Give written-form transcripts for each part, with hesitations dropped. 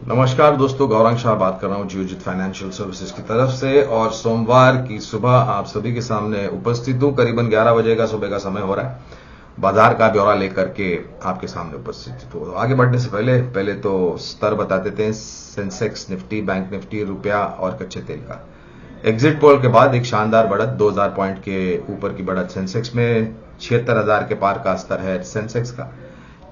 नमस्कार दोस्तों, गौरांग शाह बात कर रहा हूं जियोजित फाइनेंशियल सर्विसेज की तरफ से। और सोमवार की सुबह आप सभी के सामने उपस्थित हूं। करीबन 11 बजे का सुबह का समय हो रहा है। बाजार का ब्यौरा लेकर के आपके सामने उपस्थित हूं। आगे बढ़ने से पहले तो स्तर बता देते हैं। सेंसेक्स, निफ्टी, बैंक निफ्टी, रुपया और कच्चे तेल का एग्जिट पोल के बाद एक शानदार बढ़त, 2000 पॉइंट के ऊपर की बढ़त। सेंसेक्स में 76,000 के पार का स्तर है सेंसेक्स का,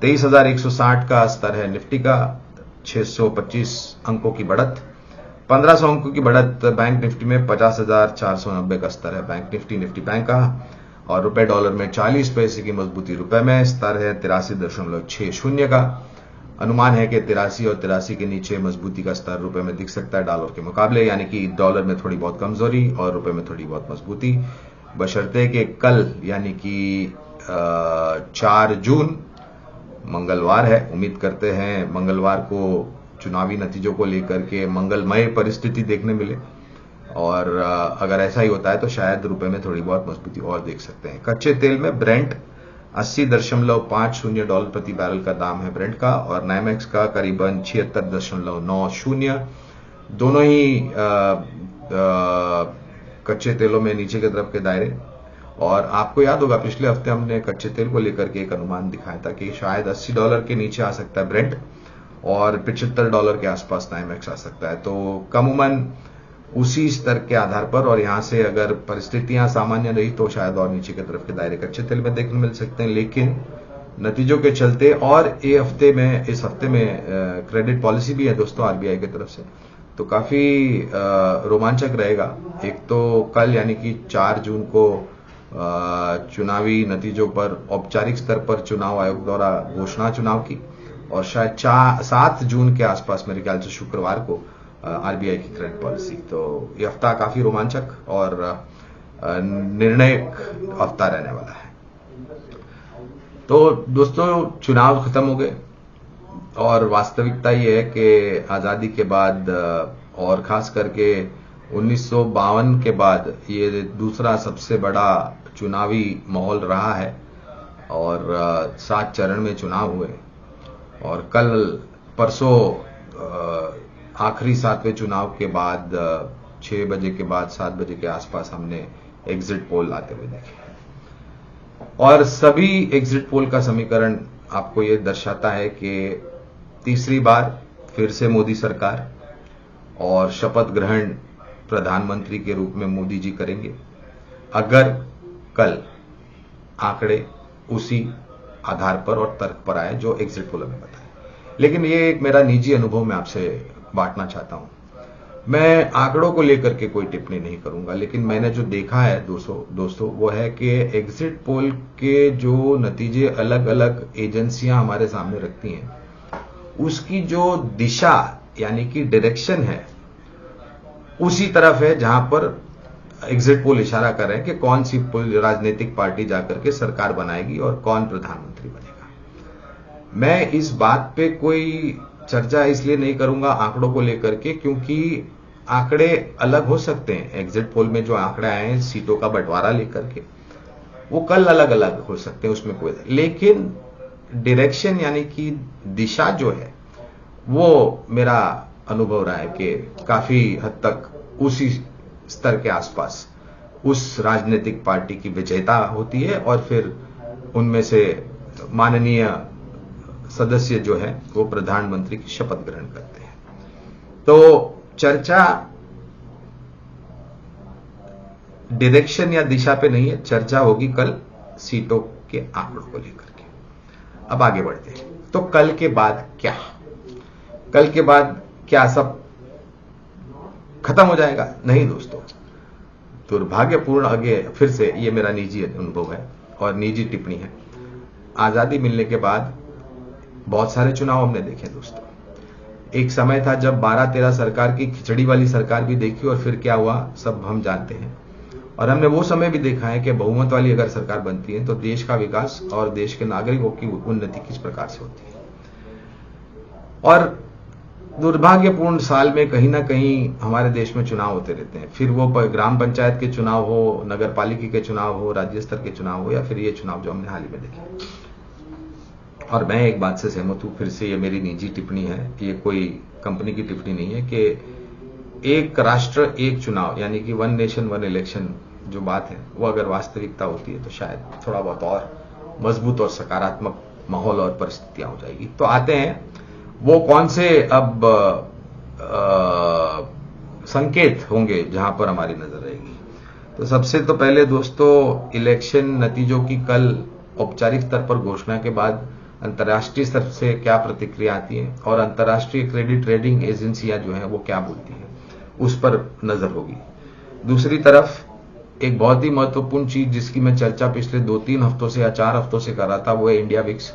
23,160 का स्तर है निफ्टी का, 625 अंकों की बढ़त, 1500 अंकों की बढ़त बैंक निफ्टी में, 50,490 का स्तर है बैंक निफ्टी बैंक का। और रुपए डॉलर में 40 पैसे की मजबूती रुपए में, स्तर है 83.60 का। अनुमान है कि 83 और 83 के नीचे मजबूती का स्तर रुपए में दिख सकता है डॉलर के मुकाबले, यानी कि डॉलर में थोड़ी बहुत कमजोरी और रुपए में थोड़ी बहुत मजबूती, बशर्ते कि कल यानी कि 4 जून मंगलवार है। उम्मीद करते हैं मंगलवार को चुनावी नतीजों को लेकर के मंगलमय परिस्थिति देखने मिले, और अगर ऐसा ही होता है तो शायद रुपए में थोड़ी बहुत मजबूती और देख सकते हैं। कच्चे तेल में ब्रेंट 80.50 प्रति बैरल का दाम है ब्रेंट का, और नाइमेक्स का करीबन 76.90। दोनों ही कच्चे तेलों में नीचे की तरफ के दायरे। और आपको याद होगा पिछले हफ्ते हमने कच्चे तेल को लेकर के एक अनुमान दिखाया था कि शायद $80 के नीचे आ सकता है ब्रेंट और $75 के आसपास नाइमेक्स आ सकता है। तो कमूमन उसी स्तर के आधार पर, और यहां से अगर परिस्थितियां सामान्य रही तो शायद और नीचे की तरफ के दायरे कच्चे तेल में देखने मिल सकते हैं। लेकिन नतीजों के चलते, और इस हफ्ते में क्रेडिट पॉलिसी भी है दोस्तों आरबीआई की तरफ से, तो काफी रोमांचक रहेगा। एक तो कल यानी कि 4 जून को चुनावी नतीजों पर औपचारिक स्तर पर चुनाव आयोग द्वारा घोषणा चुनाव की, और शायद 7 जून के आसपास मेरे ख्याल से शुक्रवार को आरबीआई की क्रेडिट पॉलिसी। तो ये हफ्ता काफी रोमांचक और निर्णायक हफ्ता रहने वाला है। तो दोस्तों, चुनाव खत्म हो गए, और वास्तविकता ये है कि आजादी के बाद, और खास करके 1952 के बाद, ये दूसरा सबसे बड़ा चुनावी माहौल रहा है। और 7 चरण में चुनाव हुए, और कल परसों आखिरी 7वें चुनाव के बाद 6 बजे के बाद 7 बजे के आसपास हमने एग्जिट पोल आते हुए देखे, और सभी एग्जिट पोल का समीकरण आपको यह दर्शाता है कि तीसरी बार फिर से मोदी सरकार, और शपथ ग्रहण प्रधानमंत्री के रूप में मोदी जी करेंगे, अगर कल आंकड़े उसी आधार पर और तर्क पर आए जो एग्जिट पोल में बताए। लेकिन ये एक मेरा निजी अनुभव मैं आपसे बांटना चाहता हूं। मैं आंकड़ों को लेकर के कोई टिप्पणी नहीं करूंगा, लेकिन मैंने जो देखा है दोस्तों वो है कि एग्जिट पोल के जो नतीजे अलग अलग एजेंसियां हमारे सामने रखती हैं, उसकी जो दिशा यानी कि डायरेक्शन है, उसी तरफ है जहां पर एग्जिट पोल इशारा कर रहे हैं कि कौन सी राजनीतिक पार्टी जाकर के सरकार बनाएगी और कौन प्रधानमंत्री बनेगा। मैं इस बात पे कोई चर्चा इसलिए नहीं करूंगा आंकड़ों को लेकर के, क्योंकि आंकड़े अलग हो सकते हैं। एग्जिट पोल में जो आंकड़े आए हैं सीटों का बंटवारा लेकर के, वो कल अलग अलग हो सकते हैं, उसमें कोई, लेकिन डायरेक्शन यानी कि दिशा जो है, वो मेरा अनुभव रहा है कि काफी हद तक उसी स्तर के आसपास उस राजनीतिक पार्टी की विजेता होती है, और फिर उनमें से माननीय सदस्य जो है वो प्रधानमंत्री की शपथ ग्रहण करते हैं। तो चर्चा डायरेक्शन या दिशा पे नहीं है, चर्चा होगी कल सीटों के आंकड़ों को लेकर के। अब आगे बढ़ते हैं। तो कल के बाद क्या? कल के बाद क्या सब खत्म हो जाएगा? नहीं दोस्तों, दुर्भाग्यपूर्ण, आगे फिर से ये मेरा निजी अनुभव है और निजी टिप्पणी है। आजादी मिलने के बाद बहुत सारे चुनाव हमने देखे दोस्तों। एक समय था जब 12-13 सरकार की खिचड़ी वाली सरकार भी देखी, और फिर क्या हुआ सब हम जानते हैं। और हमने वो समय भी देखा है कि बहुमत वाली अगर सरकार बनती है तो देश का विकास और देश के नागरिकों की उन्नति किस प्रकार से होती है। और दुर्भाग्यपूर्ण साल में कहीं ना कहीं हमारे देश में चुनाव होते रहते हैं, फिर वो ग्राम पंचायत के चुनाव हो, नगर पालिका के चुनाव हो, राज्य स्तर के चुनाव हो, या फिर ये चुनाव जो हमने हाल ही में देखे। और मैं एक बात से सहमत हूं, फिर से ये मेरी निजी टिप्पणी है, ये कोई कंपनी की टिप्पणी नहीं है, कि एक राष्ट्र एक चुनाव यानी कि वन नेशन वन इलेक्शन जो बात है वो अगर वास्तविकता होती है तो शायद थोड़ा बहुत और मजबूत और सकारात्मक माहौल और परिस्थितियां हो जाएगी। तो आते हैं वो कौन से अब संकेत होंगे जहां पर हमारी नजर रहेगी। तो सबसे तो पहले दोस्तों, इलेक्शन नतीजों की कल औपचारिक स्तर पर घोषणा के बाद अंतर्राष्ट्रीय स्तर से क्या प्रतिक्रिया आती है और अंतर्राष्ट्रीय क्रेडिट रेटिंग एजेंसियां जो हैं वो क्या बोलती हैं, उस पर नजर होगी। दूसरी तरफ एक बहुत ही महत्वपूर्ण चीज जिसकी मैं चर्चा पिछले 2-3 हफ्तों से या 4 हफ्तों से कर रहा था, वो है इंडिया विक्स।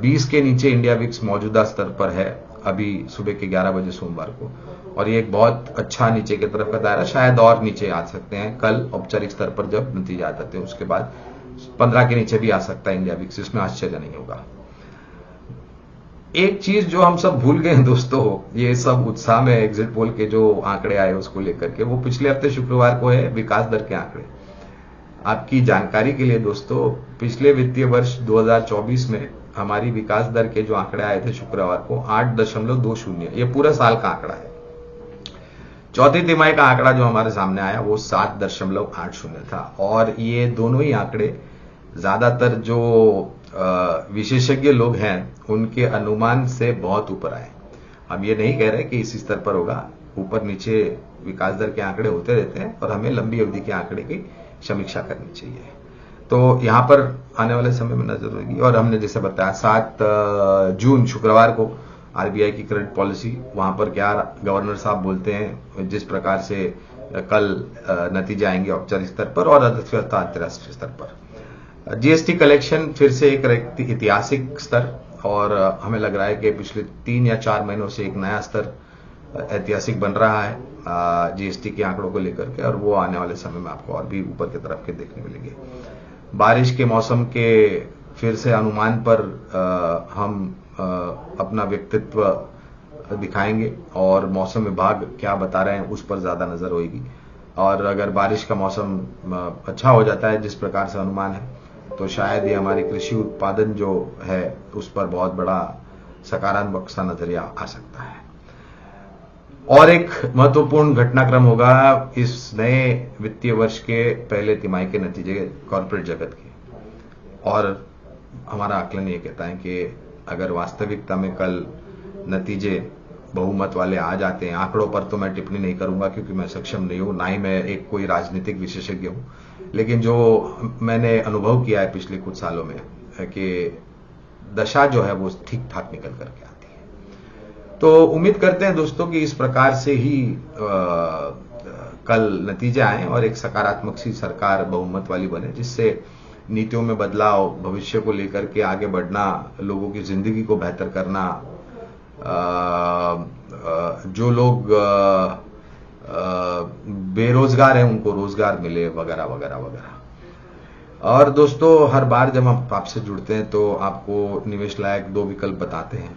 20 के नीचे इंडिया विक्स मौजूदा स्तर पर है अभी सुबह के 11 बजे सोमवार को, और ये एक बहुत अच्छा नीचे की तरफ का दायरा, शायद और नीचे आ सकते हैं कल औपचारिक स्तर पर जब नतीजे आ जाते हैं, उसके बाद 15 के नीचे भी आ सकता है इंडिया विक्स, इसमें आश्चर्य नहीं होगा। एक चीज जो हम सब भूल गए हैं दोस्तों, ये सब उत्साह में एग्जिट पोल के जो आंकड़े आए उसको लेकर के, वो पिछले हफ्ते शुक्रवार को है विकास दर के आंकड़े। आपकी जानकारी के लिए दोस्तों, पिछले वित्तीय वर्ष 2024 में हमारी विकास दर के जो आंकड़े आए थे शुक्रवार को 8.20, ये पूरा साल का आंकड़ा है। चौथी तिमाही का आंकड़ा जो हमारे सामने आया वो 7.80 था, और ये दोनों ही आंकड़े ज्यादातर जो विशेषज्ञ लोग हैं उनके अनुमान से बहुत ऊपर आए। हम ये नहीं कह रहे कि इसी स्तर पर होगा, ऊपर नीचे विकास दर के आंकड़े होते रहते हैं और हमें लंबी अवधि के आंकड़े की समीक्षा करनी चाहिए। तो यहां पर आने वाले समय में नजर होगी। और हमने जैसे बताया 7 जून शुक्रवार को आरबीआई की क्रेडिट पॉलिसी, वहां पर क्या गवर्नर साहब बोलते हैं, जिस प्रकार से कल नतीजे आएंगे औपचारिक स्तर पर और अंतर्राष्ट्रीय स्तर पर। जीएसटी कलेक्शन फिर से एक ऐतिहासिक स्तर, और हमें लग रहा है कि पिछले 3 या 4 महीनों से एक नया स्तर ऐतिहासिक बन रहा है जीएसटी के आंकड़ों को लेकर के, और वो आने वाले समय में आपको और भी ऊपर की तरफ के देखने मिलेंगे। बारिश के मौसम के फिर से अनुमान पर हम अपना व्यक्तित्व दिखाएंगे, और मौसम विभाग क्या बता रहे हैं उस पर ज्यादा नजर होगी। और अगर बारिश का मौसम अच्छा हो जाता है जिस प्रकार से अनुमान है, तो शायद ये हमारी कृषि उत्पादन जो है उस पर बहुत बड़ा सकारात्मक सा नजरिया आ सकता है। और एक महत्वपूर्ण घटनाक्रम होगा इस नए वित्तीय वर्ष के पहले तिमाही के नतीजे कॉर्पोरेट जगत के, और हमारा आकलन ये कहता है कि अगर वास्तविकता में कल नतीजे बहुमत वाले आ जाते हैं, आंकड़ों पर तो मैं टिप्पणी नहीं करूंगा क्योंकि मैं सक्षम नहीं हूं, ना ही मैं एक कोई राजनीतिक विशेषज्ञ हूं, लेकिन जो मैंने अनुभव किया है पिछले कुछ सालों में कि दशा जो है वो ठीक ठाक निकल करके आती है। तो उम्मीद करते हैं दोस्तों कि इस प्रकार से ही कल नतीजे आए और एक सकारात्मक सी सरकार बहुमत वाली बने, जिससे नीतियों में बदलाव, भविष्य को लेकर के आगे बढ़ना, लोगों की जिंदगी को बेहतर करना, जो लोग बेरोजगार हैं उनको रोजगार मिले, वगैरह वगैरह वगैरह। और दोस्तों, हर बार जब हम आपसे जुड़ते हैं तो आपको निवेश लायक 2 विकल्प बताते हैं।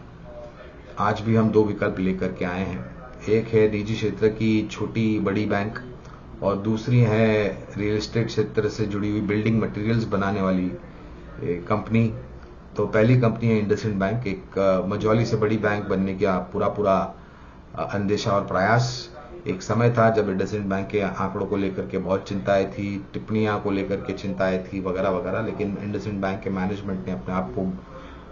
आज भी हम 2 विकल्प लेकर के आए हैं। एक है निजी क्षेत्र की छोटी बड़ी बैंक, और दूसरी है रियल एस्टेट क्षेत्र से जुड़ी हुई बिल्डिंग मटेरियल्स बनाने वाली कंपनी। तो पहली कंपनी है इंडसइंड बैंक, एक मझौली से बड़ी बैंक बनने का पूरा अंदेशा और प्रयास। एक समय था जब इंडसइंड बैंक के आंकड़ों को लेकर के बहुत चिंताएं थी, टिप्पणियां को लेकर के चिंताएं थी, वगैरह वगैरह, लेकिन इंडसइंड बैंक के मैनेजमेंट ने अपने आप को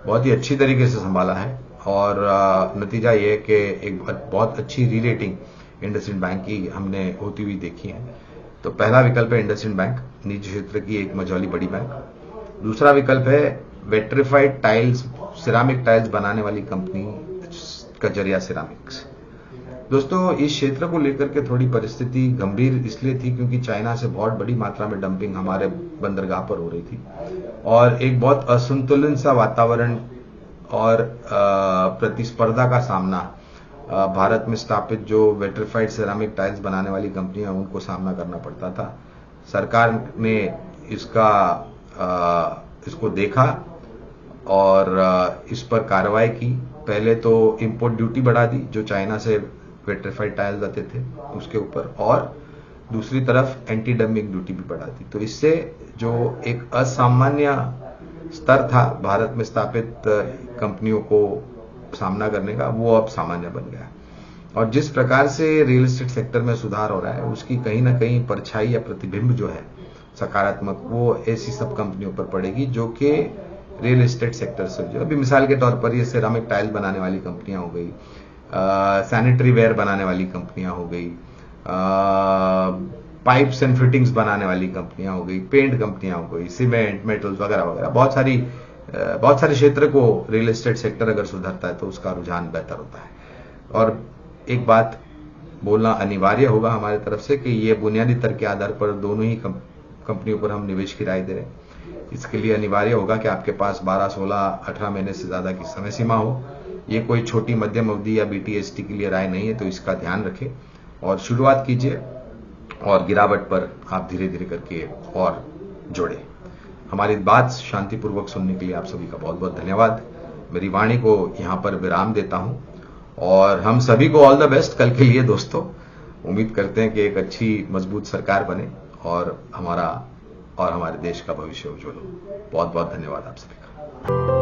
बहुत ही अच्छी तरीके से संभाला है, और नतीजा ये है कि एक बहुत अच्छी रीरेटिंग इंडसइंड बैंक की हमने होती हुई देखी है। तो पहला विकल्प है इंडसइंड बैंक, निजी क्षेत्र की एक मझौली बड़ी बैंक। दूसरा विकल्प है वेट्रिफाइड टाइल्स, सिरामिक टाइल्स बनाने वाली कंपनी कजरिया सिरामिक्स। दोस्तों, इस क्षेत्र को लेकर के थोड़ी परिस्थिति गंभीर इसलिए थी क्योंकि चाइना से बहुत बड़ी मात्रा में डंपिंग हमारे बंदरगाह पर हो रही थी, और एक बहुत असंतुलन सा वातावरण और प्रतिस्पर्धा का सामना भारत में स्थापित जो वेट्रिफाइड सिरामिक टाइल्स बनाने वाली कंपनियां उनको सामना करना पड़ता था। सरकार ने इसको देखा और इस पर कार्रवाई की। पहले तो इंपोर्ट ड्यूटी बढ़ा दी जो चाइना से वेट्रिफाइड टाइल्स आते थे उसके ऊपर, और दूसरी तरफ एंटी डंपिंग ड्यूटी भी बढ़ा दी। तो इससे जो एक असामान्य स्तर था भारत में स्थापित कंपनियों को सामना करने का, वो अब सामान्य बन गया है। और जिस प्रकार से रियल एस्टेट सेक्टर में सुधार हो रहा है, उसकी कहीं ना कहीं परछाई या प्रतिबिंब जो है सकारात्मक, वो ऐसी सब कंपनियों पर पड़ेगी जो कि रियल एस्टेट सेक्टर से जो अभी मिसाल के तौर पर ये सिरामिक टाइल बनाने वाली कंपनियां हो गई, सैनिटरी वेयर बनाने वाली कंपनियां हो गई, पाइप्स एंड फिटिंग्स बनाने वाली कंपनियां हो गई, पेंट कंपनियां हो गई, सीमेंट, मेटल्स वगैरह वगैरह, बहुत सारे क्षेत्र को रियल एस्टेट सेक्टर अगर सुधरता है तो उसका रुझान बेहतर होता है। और एक बात बोलना अनिवार्य होगा हमारे तरफ से कि ये बुनियादी तर्क के आधार पर दोनों ही कंपनियों पर हम निवेश की राय दे रहे हैं। इसके लिए अनिवार्य होगा कि आपके पास 12, 16, 18 महीने से ज्यादा की समय सीमा हो। ये कोई छोटी मध्यम अवधि या BTST के लिए राय नहीं है, तो इसका ध्यान रखें और शुरुआत कीजिए और गिरावट पर आप धीरे धीरे करके और जोड़े। हमारी बात शांतिपूर्वक सुनने के लिए आप सभी का बहुत बहुत धन्यवाद। मेरी वाणी को यहाँ पर विराम देता हूँ और हम सभी को ऑल द बेस्ट कल के लिए दोस्तों। उम्मीद करते हैं कि एक अच्छी मजबूत सरकार बने और हमारे देश का भविष्य उज्जवल हो। बहुत बहुत धन्यवाद आप सभी का।